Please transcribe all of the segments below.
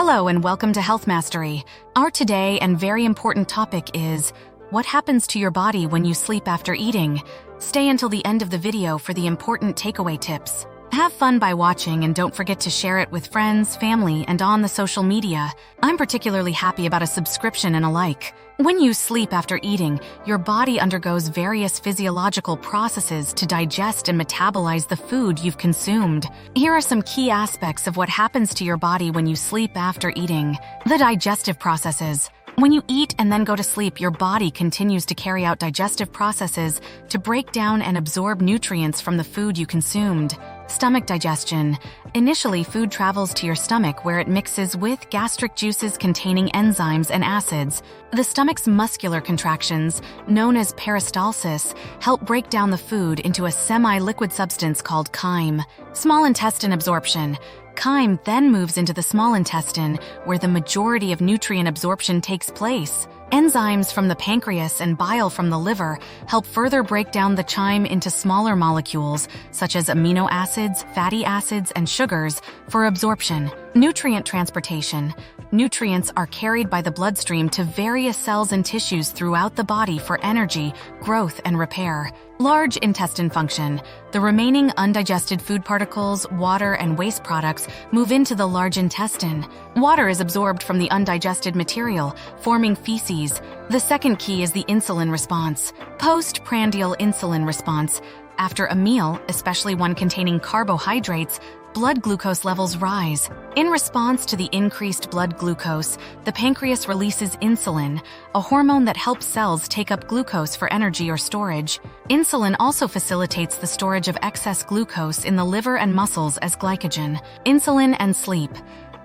Hello and welcome to Health Mastery. Our today and very important topic is what happens to your body when you sleep after eating. Stay until the end of the video for the important takeaway tips. Have fun by watching and don't forget to share it with friends, family, and on the social media. I'm particularly happy about a subscription and a like. When you sleep after eating, your body undergoes various physiological processes to digest and metabolize the food you've consumed. Here are some key aspects of what happens to your body when you sleep after eating. The digestive processes. When you eat and then go to sleep, your body continues to carry out digestive processes to break down and absorb nutrients from the food you consumed. Stomach digestion. Initially, food travels to your stomach where it mixes with gastric juices containing enzymes and acids. The stomach's muscular contractions, known as peristalsis, help break down the food into a semi-liquid substance called chyme. Small intestine absorption. Chyme then moves into the small intestine, where the majority of nutrient absorption takes place. Enzymes from the pancreas and bile from the liver help further break down the chyme into smaller molecules, such as amino acids, fatty acids, and sugars, for absorption. Nutrient transportation. Nutrients are carried by the bloodstream to various cells and tissues throughout the body for energy, growth, and repair. Large intestine function. The remaining undigested food particles, water, and waste products move into the large intestine. Water is absorbed from the undigested material, forming feces. The second key is the insulin response. Postprandial insulin response. After a meal, especially one containing carbohydrates, blood glucose levels rise. In response to the increased blood glucose, the pancreas releases insulin, a hormone that helps cells take up glucose for energy or storage. Insulin also facilitates the storage of excess glucose in the liver and muscles as glycogen. Insulin and sleep.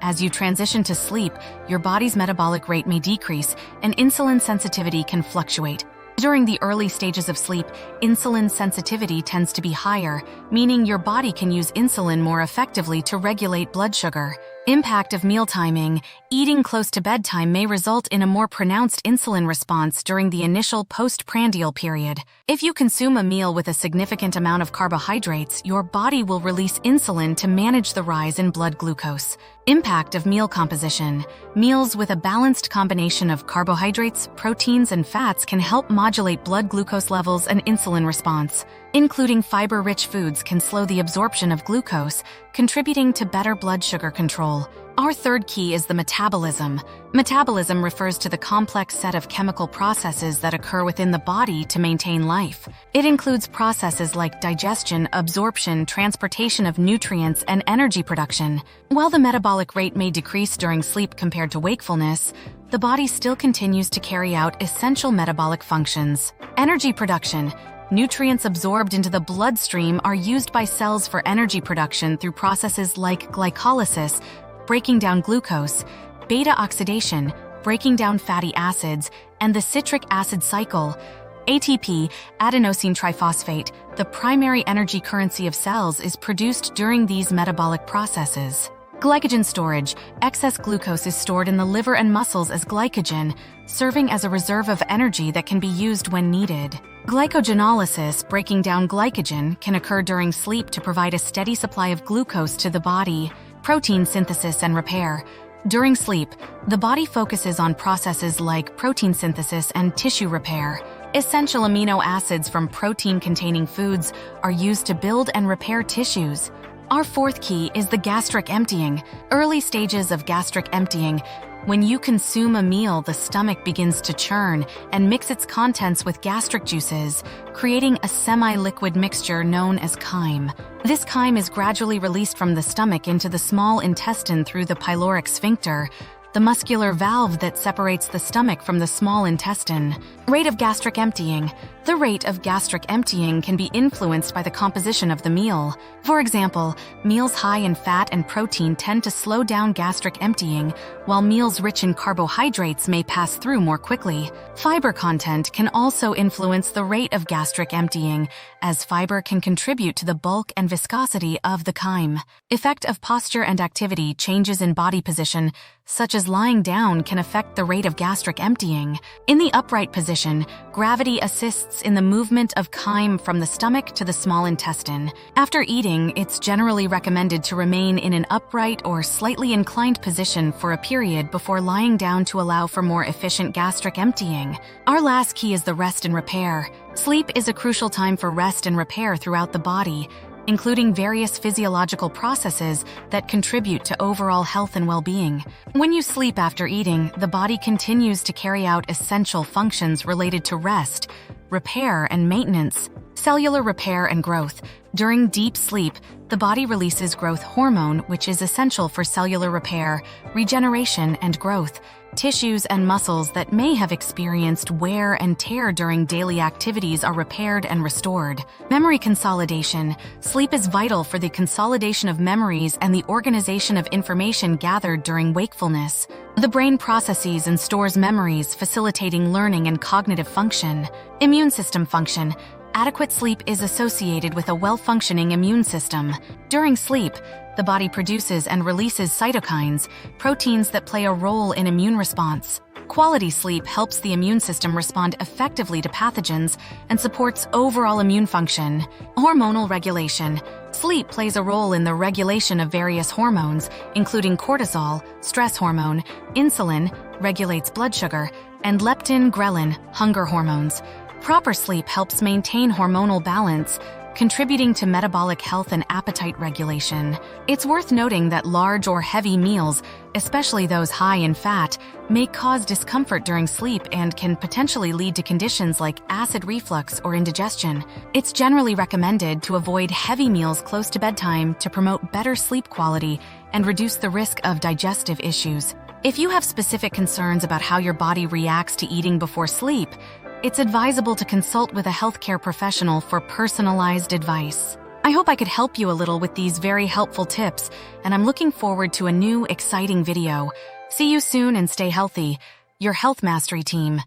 As you transition to sleep, your body's metabolic rate may decrease, and insulin sensitivity can fluctuate. During the early stages of sleep, insulin sensitivity tends to be higher, meaning your body can use insulin more effectively to regulate blood sugar. Impact of meal timing. Eating close to bedtime may result in a more pronounced insulin response during the initial postprandial period. If you consume a meal with a significant amount of carbohydrates, your body will release insulin to manage the rise in blood glucose. Impact of meal composition. Meals with a balanced combination of carbohydrates, proteins, and fats can help modulate blood glucose levels and insulin response. Including fiber-rich foods can slow the absorption of glucose, contributing to better blood sugar control. Our third key is the metabolism. Metabolism refers to the complex set of chemical processes that occur within the body to maintain life. It includes processes like digestion, absorption, transportation of nutrients, and energy production. While the metabolic rate may decrease during sleep compared to wakefulness, the body still continues to carry out essential metabolic functions. Energy production. Nutrients absorbed into the bloodstream are used by cells for energy production through processes like glycolysis, breaking down glucose, beta oxidation, breaking down fatty acids, and the citric acid cycle. ATP, adenosine triphosphate, the primary energy currency of cells, is produced during these metabolic processes. Glycogen storage. Excess glucose is stored in the liver and muscles as glycogen, serving as a reserve of energy that can be used when needed. Glycogenolysis, breaking down glycogen, can occur during sleep to provide a steady supply of glucose to the body. Protein synthesis and repair. During sleep, the body focuses on processes like protein synthesis and tissue repair. Essential amino acids from protein-containing foods are used to build and repair tissues. Our fourth key is the gastric emptying. Early stages of gastric emptying. When you consume a meal, the stomach begins to churn and mix its contents with gastric juices, creating a semi-liquid mixture known as chyme. This chyme is gradually released from the stomach into the small intestine through the pyloric sphincter, the muscular valve that separates the stomach from the small intestine. Rate of gastric emptying. The rate of gastric emptying can be influenced by the composition of the meal. For example, meals high in fat and protein tend to slow down gastric emptying, while meals rich in carbohydrates may pass through more quickly. Fiber content can also influence the rate of gastric emptying, as fiber can contribute to the bulk and viscosity of the chyme. Effect of posture and activity. Changes in body position, such as as lying down can affect the rate of gastric emptying. In the upright position, gravity assists in the movement of chyme from the stomach to the small intestine. After eating, it's generally recommended to remain in an upright or slightly inclined position for a period before lying down to allow for more efficient gastric emptying. Our last key is the rest and repair. Sleep is a crucial time for rest and repair throughout the body, including various physiological processes that contribute to overall health and well-being. When you sleep after eating, the body continues to carry out essential functions related to rest, repair, and maintenance. Cellular repair and growth. During deep sleep, the body releases growth hormone, which is essential for cellular repair, regeneration, and growth. Tissues and muscles that may have experienced wear and tear during daily activities are repaired and restored. Memory consolidation. Sleep is vital for the consolidation of memories and the organization of information gathered during wakefulness. The brain processes and stores memories, facilitating learning and cognitive function. Immune system function. Adequate sleep is associated with a well-functioning immune system. During sleep, the body produces and releases cytokines, proteins that play a role in immune response. Quality sleep helps the immune system respond effectively to pathogens and supports overall immune function. Hormonal regulation. Sleep plays a role in the regulation of various hormones, including cortisol, stress hormone, insulin, regulates blood sugar, and leptin, ghrelin, hunger hormones. Proper sleep helps maintain hormonal balance, contributing to metabolic health and appetite regulation. It's worth noting that large or heavy meals, especially those high in fat, may cause discomfort during sleep and can potentially lead to conditions like acid reflux or indigestion. It's generally recommended to avoid heavy meals close to bedtime to promote better sleep quality and reduce the risk of digestive issues. If you have specific concerns about how your body reacts to eating before sleep, it's advisable to consult with a healthcare professional for personalized advice. I hope I could help you a little with these very helpful tips, and I'm looking forward to a new, exciting video. See you soon and stay healthy. Your Health Mastery Team.